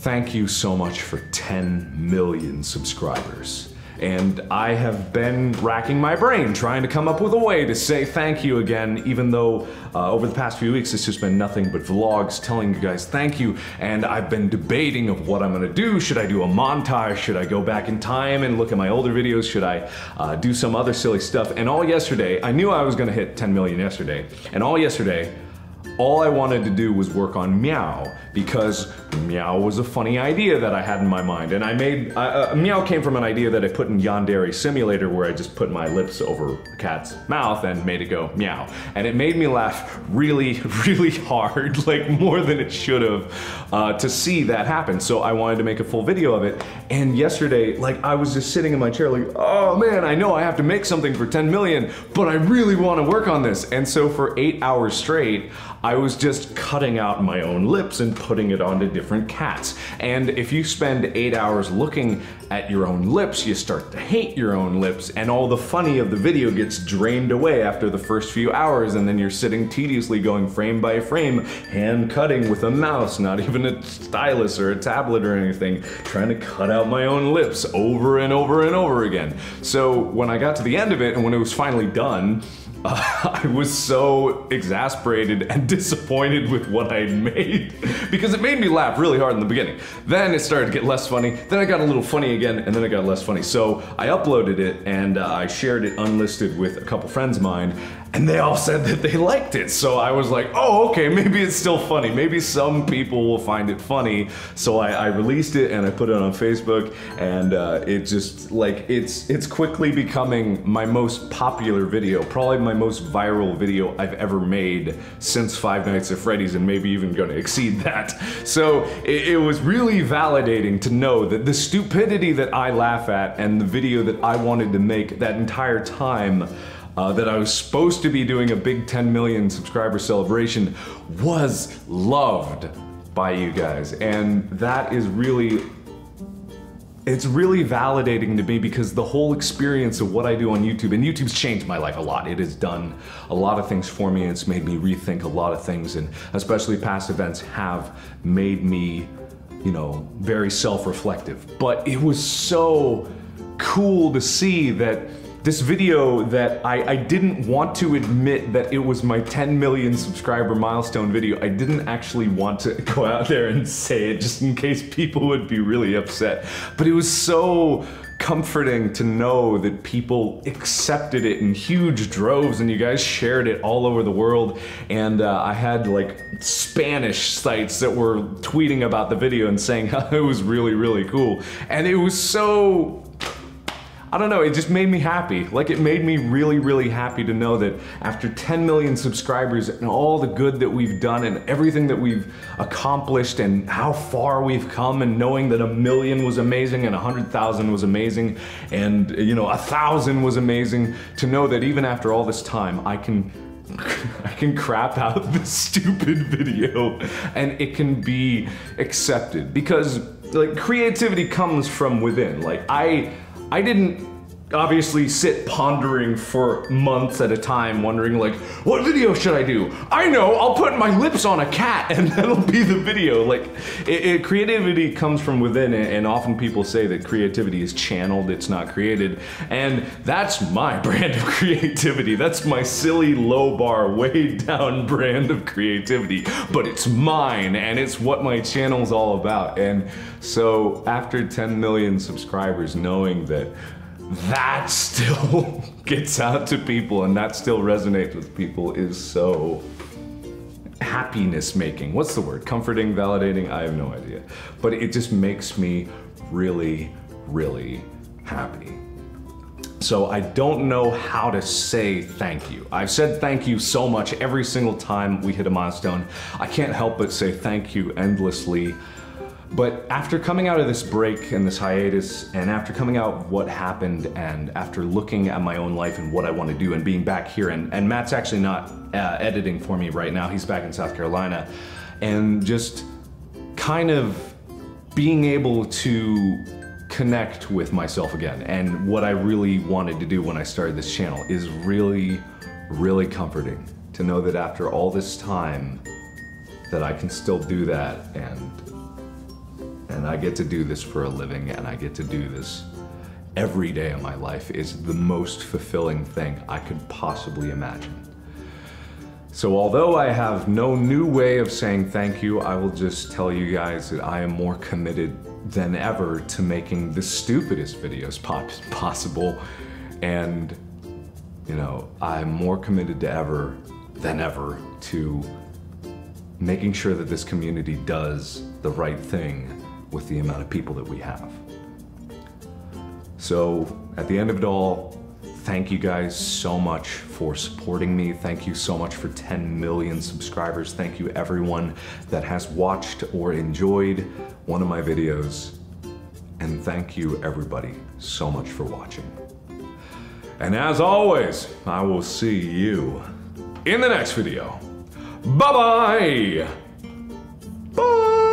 Thank you so much for 10 million subscribers. And I have been racking my brain trying to come up with a way to say thank you again, even though over the past few weeks it's just been nothing but vlogs telling you guys thank you. And I've been debating of what I'm gonna do. Should I do a montage? Should I go back in time and look at my older videos? Should I do some other silly stuff? And all yesterday, I knew I was gonna hit 10 million yesterday. And all yesterday, all I wanted to do was work on Meow, because Meow was a funny idea that I had in my mind. And I made, Meow came from an idea that I put in Yandere Simulator, where I just put my lips over a cat's mouth and made it go meow. And it made me laugh really, really hard, like more than it should have, to see that happen. So I wanted to make a full video of it. And yesterday, like, I was just sitting in my chair like, oh man, I know I have to make something for 10 million, but I really want to work on this. And so for 8 hours straight, I was just cutting out my own lips and putting it onto different cats. And if you spend 8 hours looking at your own lips, you start to hate your own lips, and all the funny of the video gets drained away after the first few hours, and then you're sitting tediously going frame by frame, hand cutting with a mouse, not even a stylus or a tablet or anything, trying to cut out my own lips over and over and over again. So when I got to the end of it, and when it was finally done, I was so exasperated and disappointed with what I'd made, because it made me laugh really hard in the beginning. Then it started to get less funny, then I got a little funny again, and then it got less funny. So I uploaded it and I shared it unlisted with a couple friends of mine, and they all said that they liked it. So I was like, oh, okay, maybe it's still funny. Maybe some people will find it funny. So I released it and I put it on Facebook, and it just, like, it's quickly becoming my most popular video, probably my most viral video I've ever made since Five Nights at Freddy's, and maybe even gonna exceed that. So it was really validating to know that the stupidity that I laugh at and the video that I wanted to make that entire time that I was supposed to be doing a big 10 million subscriber celebration was loved by you guys. And that is really, it's really validating to me, because the whole experience of what I do on YouTube, and YouTube's changed my life a lot. It has done a lot of things for me, and it's made me rethink a lot of things, and especially past events have made me, you know, very self-reflective. But it was so cool to see that this video that I didn't want to admit that it was my 10 million subscriber milestone video. I didn't actually want to go out there and say it just in case people would be really upset. But it was so comforting to know that people accepted it in huge droves, and you guys shared it all over the world. And I had like Spanish sites that were tweeting about the video and saying how it was really, really cool. And it was so, I don't know, it just made me happy. Like, it made me really, really happy to know that after 10 million subscribers and all the good that we've done and everything that we've accomplished and how far we've come, and knowing that 1 million was amazing and 100,000 was amazing and, you know, 1,000 was amazing, to know that even after all this time, I can crap out this stupid video and it can be accepted. Because, like, creativity comes from within. Like, I didn't obviously sit pondering for months at a time wondering like, what video should I do? I know, I'll put my lips on a cat and that'll be the video. Like, creativity comes from within, and often people say that creativity is channeled, it's not created. And that's my brand of creativity. That's my silly, low bar, way down brand of creativity. But it's mine, and it's what my channel's all about. And so after 10 million subscribers, knowing that that still gets out to people and that still resonates with people is so happiness making. What's the word? Comforting, validating? I have no idea. But it just makes me really, really happy. So I don't know how to say thank you. I've said thank you so much every single time we hit a milestone. I can't help but say thank you endlessly. But after coming out of this break and this hiatus, and after coming out what happened, and after looking at my own life and what I want to do, and being back here, and Matt's actually not editing for me right now, he's back in South Carolina, and just kind of being able to connect with myself again, and what I really wanted to do when I started this channel is really, really comforting to know that after all this time that I can still do that, and and I get to do this for a living, and I get to do this every day of my life, is the most fulfilling thing I could possibly imagine. So although I have no new way of saying thank you, I will just tell you guys that I am more committed than ever to making the stupidest videos possible. And, you know, I'm more committed than ever to making sure that this community does the right thing with the amount of people that we have. So at the end of it all, thank you guys so much for supporting me. Thank you so much for 10 million subscribers. Thank you everyone that has watched or enjoyed one of my videos. And thank you everybody so much for watching. And as always, I will see you in the next video. Bye-bye! Bye!